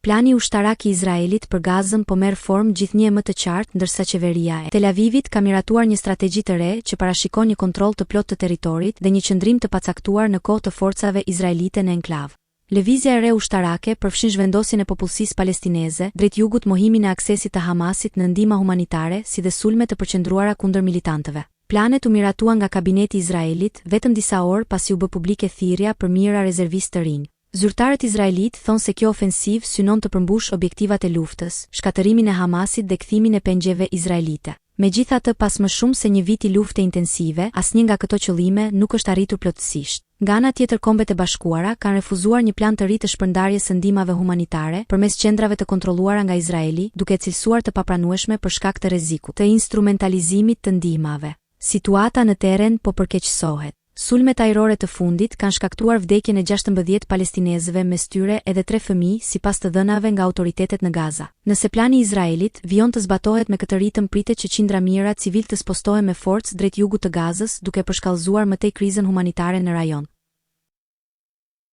Plani ushtarak i Izraelit për Gazën po merr formë gjithnjë më të qartë, ndërsa qeveria e Tel Avivit ka miratuar një strategji të re që parashikon një kontroll të plotë të territorit dhe një qëndrim të pacaktuar në kohë të forcave izraelite në enklav. Lëvizja e re ushtarake përfshin zhvendosjen e popullsisë palestineze drejt jugut, mohimin e aksesit të Hamasit në ndihmë humanitare, si dhe sulme të përqendruara kundër militantëve. Planet u miratuan nga kabineti i Izraelit vetëm disa orë pasi u bë publike thirrja për mijëra rezervistë të rinj. Zyrtarët izraelit thonë se kjo ofensiv synon të përmbush objektivat e luftës, shkatërimin e Hamasit dhe kthimin e pengjeve izraelite. Megjithatë, pas më shumë se një viti lufte intensive, asnjë nga këto qëllime nuk është arritur plotësisht. Nga ana tjetër, Kombet e Bashkuara kanë refuzuar një plan të ri të shpërndarjes së ndihmave humanitare përmes qendrave të kontrolluara nga Izraeli, duke cilësuar të papranueshme për shkak të rrezikut të instrumentalizimit të ndihmave. Situata në teren po përkeqësohet. Sulmet ajrore të fundit kanë shkaktuar vdekjen e 16 palestinezëve, mes tyre edhe 3 fëmijë, sipas të dhënave nga autoritetet në Gaza. Nëse plani i Izraelit vion të zbatohet me këtë ritëm, pritet që qindra mijëra civil të spostohen me forcë drejt jugut të Gazës, duke përshkallëzuar më tej krizën humanitare në rajon.